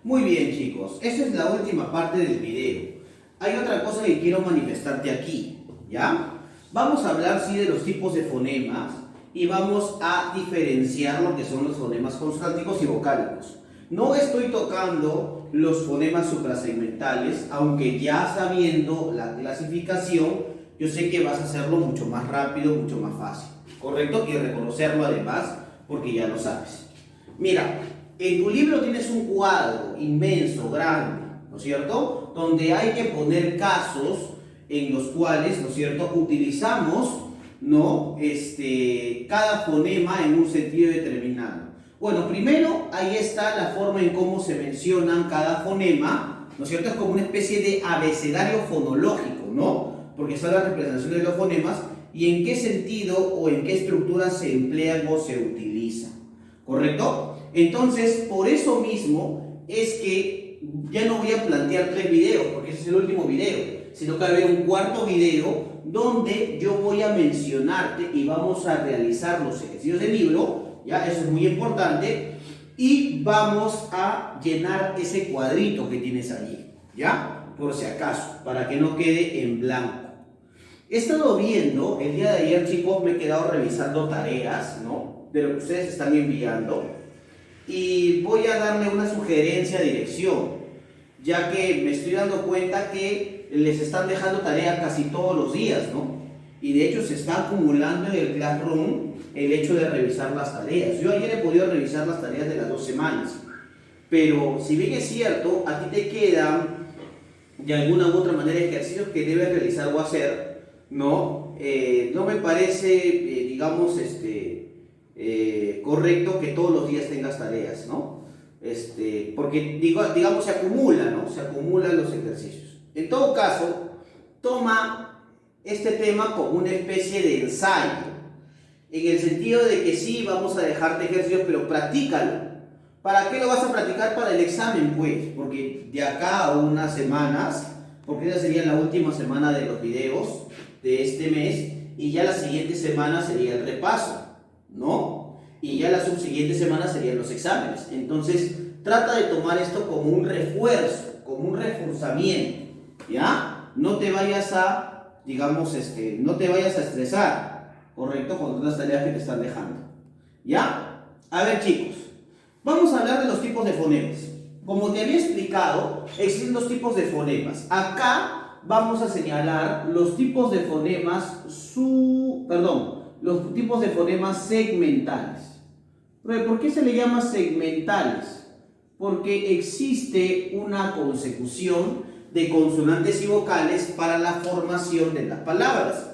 Muy bien, chicos, esa es la última parte del video. Hay otra cosa que quiero manifestarte aquí, ¿ya? Vamos a hablar, sí, de los tipos de fonemas y vamos a diferenciar lo que son los fonemas consonánticos y vocálicos. No estoy tocando los fonemas suprasegmentales, aunque ya sabiendo la clasificación, yo sé que vas a hacerlo mucho más rápido, mucho más fácil, ¿correcto? Y reconocerlo además, porque ya lo sabes. Mira, en tu libro tienes un cuadro inmenso, grande, ¿no es cierto? Donde hay que poner casos en los cuales, ¿no es cierto?, utilizamos, ¿no?, cada fonema en un sentido determinado. Bueno, primero ahí está la forma en cómo se mencionan cada fonema, ¿no es cierto? Es como una especie de abecedario fonológico, ¿no? Porque está la representación de los fonemas y en qué sentido o en qué estructura se emplean o se utilizan, ¿correcto? Entonces, por eso mismo es que ya no voy a plantear 3 videos, porque ese es el último video, sino que va a haber un cuarto video donde yo voy a mencionarte y vamos a realizar los ejercicios del libro, ¿ya? Eso es muy importante, y vamos a llenar ese cuadrito que tienes allí, ¿ya? Por si acaso, para que no quede en blanco. He estado viendo, el día de ayer, chicos, me he quedado revisando tareas, ¿no?, de lo que ustedes están enviando. Y voy a darle una sugerencia de dirección, ya que me estoy dando cuenta que les están dejando tarea casi todos los días, ¿no? Y de hecho se está acumulando en el Classroom el hecho de revisar las tareas. Yo ayer he podido revisar las tareas de las 2 semanas, pero si bien es cierto, a ti te quedan de alguna u otra manera ejercicios que debes realizar o hacer, ¿no? No me parece, digamos, correcto que todos los días tengas tareas, ¿no? Porque digamos se acumula, ¿no? Se acumulan los ejercicios. En todo caso, toma este tema como una especie de ensayo, en el sentido de que sí, vamos a dejarte ejercicios, pero practícalo. ¿Para qué lo vas a practicar? Para el examen, pues, porque de acá a unas semanas, porque esa sería la última semana de los videos de este mes, y ya la siguiente semana sería el repaso, ¿no? Y ya la subsiguiente semana serían los exámenes. Entonces, trata de tomar esto como un refuerzo, como un reforzamiento, ¿ya? No te vayas a, digamos, no te vayas a estresar, ¿correcto?, con las tareas que te están dejando, ¿ya? A ver, chicos, vamos a hablar de los tipos de fonemas. Como te había explicado, existen 2 tipos de fonemas. Acá vamos a señalar los tipos de fonemas los tipos de fonemas segmentales. ¿Por qué se le llama segmentales? Porque existe una consecución de consonantes y vocales para la formación de las palabras,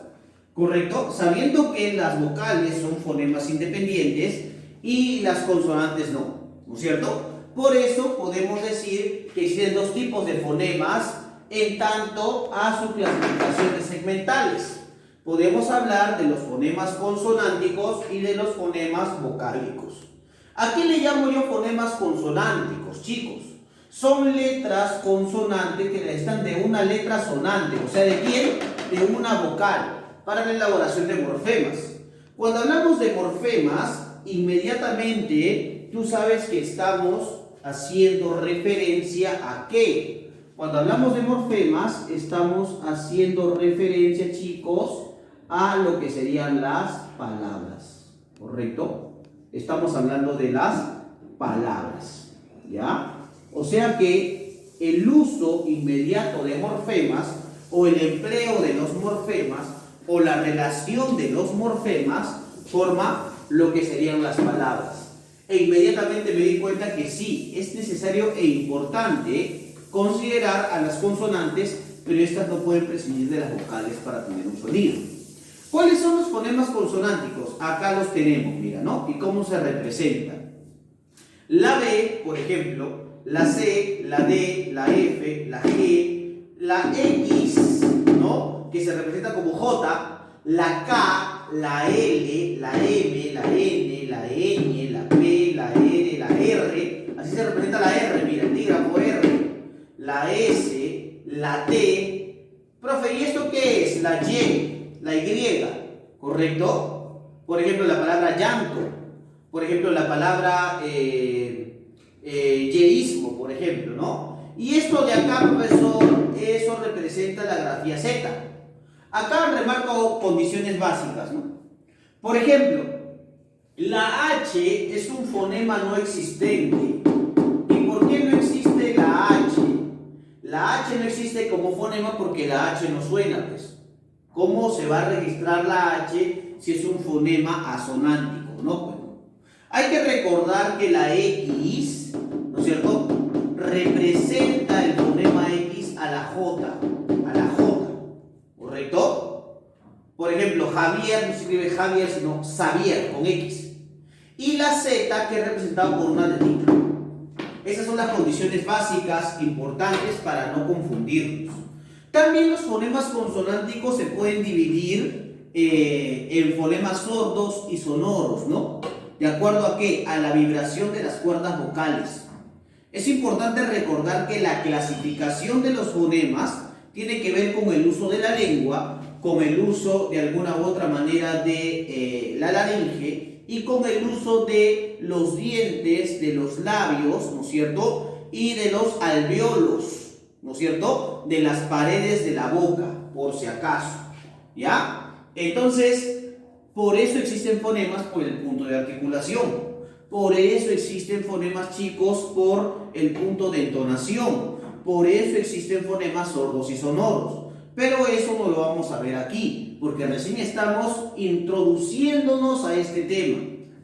¿correcto? Sabiendo que las vocales son fonemas independientes y las consonantes no, ¿no es cierto? Por eso podemos decir que existen 2 tipos de fonemas en tanto a su clasificación de segmentales. Podemos hablar de los fonemas consonánticos y de los fonemas vocálicos. ¿A qué le llamo yo fonemas consonánticos, chicos? Son letras consonantes que necesitan de una letra sonante, o sea, ¿de quién? De una vocal, para la elaboración de morfemas. Cuando hablamos de morfemas, inmediatamente tú sabes que estamos haciendo referencia a ¿qué? Cuando hablamos de morfemas, estamos haciendo referencia, chicos, a lo que serían las palabras, ¿correcto? Estamos hablando de las palabras, ¿ya? O sea que el uso inmediato de morfemas o el empleo de los morfemas o la relación de los morfemas forma lo que serían las palabras. E inmediatamente me di cuenta que sí, es necesario e importante considerar a las consonantes, pero estas no pueden prescindir de las vocales para tener un sonido. ¿Cuáles son los fonemas consonánticos? Acá los tenemos, mira, ¿no? ¿Y cómo se representan? La B, por ejemplo, la C, la D, la F, la G, la X, ¿no?, que se representa como J, la K, la L, la M, la N, la Ñ, la P, la R, la R, así se representa la R, mira, el dígrafo R, la S, la T. Profe, ¿y esto qué es? La Y, la Y, ¿correcto? Por ejemplo, la palabra llanto, por ejemplo, la palabra yeísmo, por ejemplo, ¿no? Y esto de acá, profesor, eso representa la grafía Z. Acá remarco condiciones básicas, ¿no? Por ejemplo, la H es un fonema no existente. ¿Y por qué no existe la H? La H no existe como fonema porque la H no suena, pues. ¿Cómo se va a registrar la H si es un fonema asonántico, no? Pues, hay que recordar que la X, ¿no es cierto?, representa el fonema X a la J, ¿correcto? Por ejemplo, Javier no se escribe Javier, sino Xavier, con X. Y la Z, que es representada por una letrita. Esas son las condiciones básicas importantes para no confundirnos. También los fonemas consonánticos se pueden dividir en fonemas sordos y sonoros, ¿no? ¿De acuerdo a qué? A la vibración de las cuerdas vocales. Es importante recordar que la clasificación de los fonemas tiene que ver con el uso de la lengua, con el uso de alguna u otra manera de la laringe y con el uso de los dientes, de los labios, ¿no es cierto? Y de los alvéolos, ¿no es cierto?, de las paredes de la boca, por si acaso, ¿ya? Entonces, por eso existen fonemas por el punto de articulación, por eso existen fonemas, chicos, por el punto de entonación, por eso existen fonemas sordos y sonoros, pero eso no lo vamos a ver aquí, porque recién estamos introduciéndonos a este tema,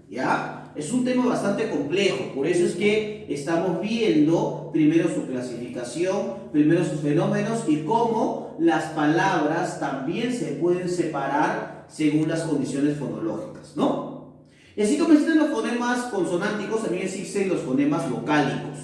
¿ya? Es un tema bastante complejo, por eso es que estamos viendo primero su clasificación, primero sus fenómenos y cómo las palabras también se pueden separar según las condiciones fonológicas, ¿no? Y así como existen los fonemas consonánticos, también existen los fonemas vocálicos.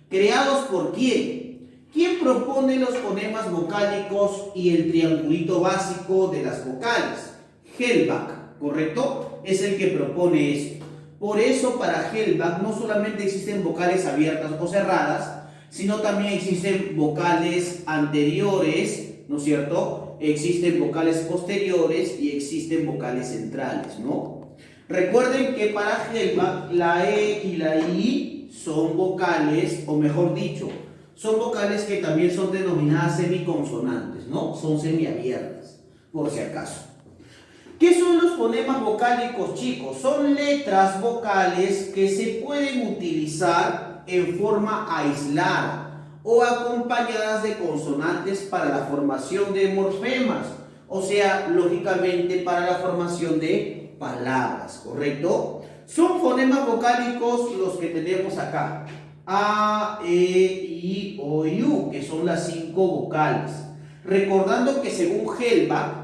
¿Creados por quién? ¿Quién propone los fonemas vocálicos y el triangulito básico de las vocales? Hellback, ¿correcto? Es el que propone esto. Por eso para Hellback no solamente existen vocales abiertas o cerradas, sino también existen vocales anteriores, ¿no es cierto? Existen vocales posteriores y existen vocales centrales, ¿no? Recuerden que para Hellback la E y la I son vocales, o mejor dicho, son vocales que también son denominadas semiconsonantes, ¿no? Son semiabiertas, por si acaso. ¿Qué son los fonemas vocálicos, chicos? Son letras vocales que se pueden utilizar en forma aislada o acompañadas de consonantes para la formación de morfemas, o sea, lógicamente para la formación de palabras, ¿correcto? Son fonemas vocálicos los que tenemos acá: A, E, I, O y U, que son las 5 vocales. Recordando que según Hellback,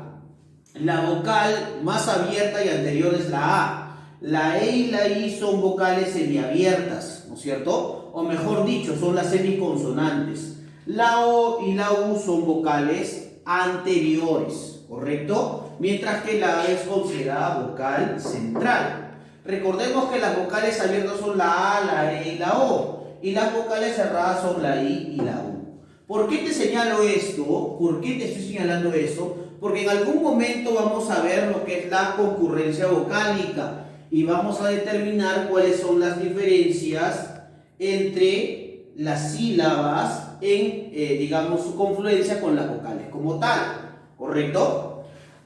la vocal más abierta y anterior es la A. La E y la I son vocales semiabiertas, ¿no es cierto? O mejor dicho, son las semiconsonantes. La O y la U son vocales anteriores, ¿correcto? Mientras que la A es considerada vocal central. Recordemos que las vocales abiertas son la A, la E y la O. Y las vocales cerradas son la I y la U. ¿Por qué te señalo esto? ¿Por qué te estoy señalando esto? Porque en algún momento vamos a ver lo que es la concurrencia vocálica y vamos a determinar cuáles son las diferencias entre las sílabas en, digamos, su confluencia con las vocales como tal, ¿correcto?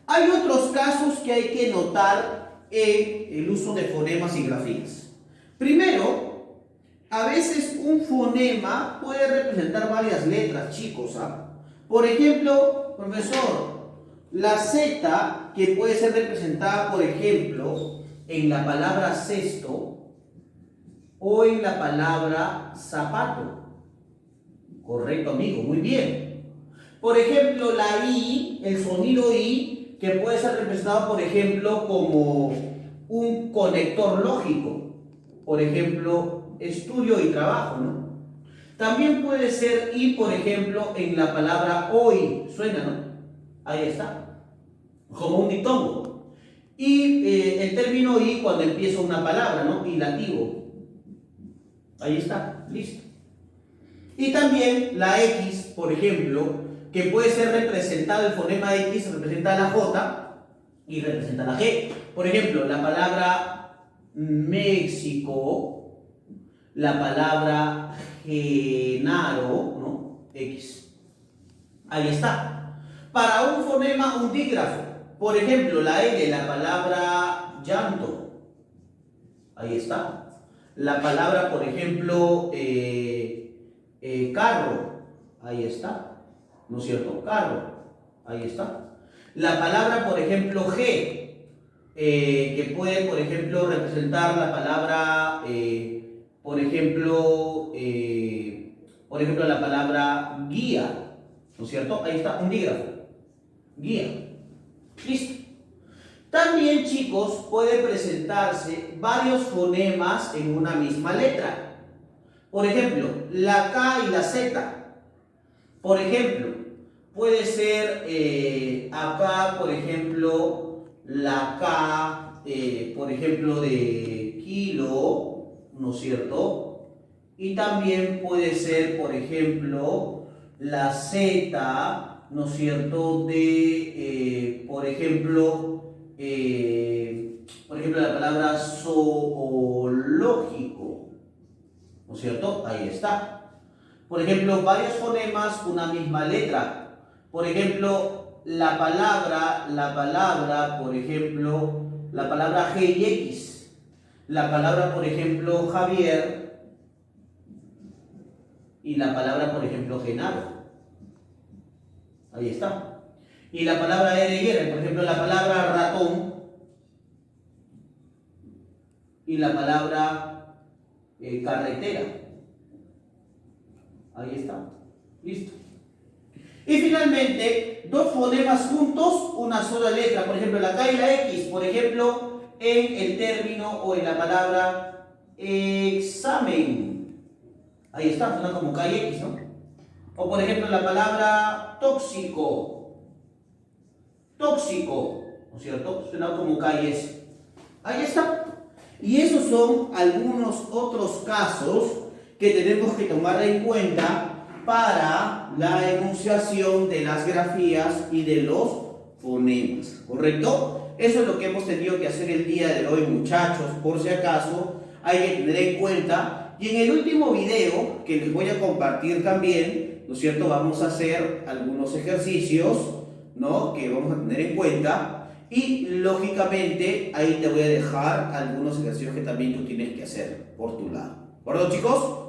Hay otros casos que hay que notar en el uso de fonemas y grafías. Primero, a veces un fonema puede representar varias letras, chicos, ¿ah? Por ejemplo, profesor, la Z, que puede ser representada, por ejemplo, en la palabra cesto o en la palabra zapato. Correcto, amigo, muy bien. Por ejemplo, la I, el sonido I, que puede ser representado, por ejemplo, como un conector lógico. Por ejemplo, estudio y trabajo, ¿no? También puede ser I, por ejemplo, en la palabra hoy. Suena, ¿no? Ahí está, como un diptongo. Y el término I cuando empieza una palabra, ¿no? Ilativo. Ahí está, listo. Y también la X, por ejemplo, que puede ser representado, el fonema X representa la J y representa la G. Por ejemplo, la palabra México, la palabra Genaro, ¿no? X. Ahí está. Para un fonema, un dígrafo. Por ejemplo, la L, la palabra llanto. Ahí está. La palabra, por ejemplo, carro. Ahí está. ¿No es cierto? Carro. Ahí está. La palabra, por ejemplo, G. Que puede, por ejemplo, representar la palabra, por ejemplo, la palabra guía, ¿no es cierto? Ahí está, un dígrafo, guía, listo. También, chicos, puede presentarse varios fonemas en una misma letra. Por ejemplo, la K y la Z. Por ejemplo, puede ser acá, por ejemplo, la K, por ejemplo, de kilo, ¿no es cierto? Y también puede ser, por ejemplo, la Z, ¿no es cierto? De, por ejemplo, la palabra zoológico, ¿no es cierto? Ahí está. Por ejemplo, varios fonemas, una misma letra. Por ejemplo, la palabra, por ejemplo, la palabra G y X. La palabra, por ejemplo, Javier. Y la palabra, por ejemplo, Genaro. Ahí está. Y la palabra R y R, por ejemplo, la palabra ratón. Y la palabra carretera. Ahí está. Listo. Y finalmente, dos fonemas juntos, una sola letra. Por ejemplo, la K y la X. Por ejemplo, en el término o en la palabra examen. Ahí está, suena como K y X, ¿no? O por ejemplo, la palabra tóxico. Tóxico, ¿no es cierto? Suena como K y S. Ahí está. Y esos son algunos otros casos que tenemos que tomar en cuenta para la enunciación de las grafías y de los fonemas, ¿correcto? Eso es lo que hemos tenido que hacer el día de hoy, muchachos. Por si acaso, hay que tener en cuenta. Y en el último video, que les voy a compartir también, ¿no es cierto? Vamos a hacer algunos ejercicios, ¿no? Que vamos a tener en cuenta. Y, lógicamente, ahí te voy a dejar algunos ejercicios que también tú tienes que hacer por tu lado. ¿De acuerdo, chicos?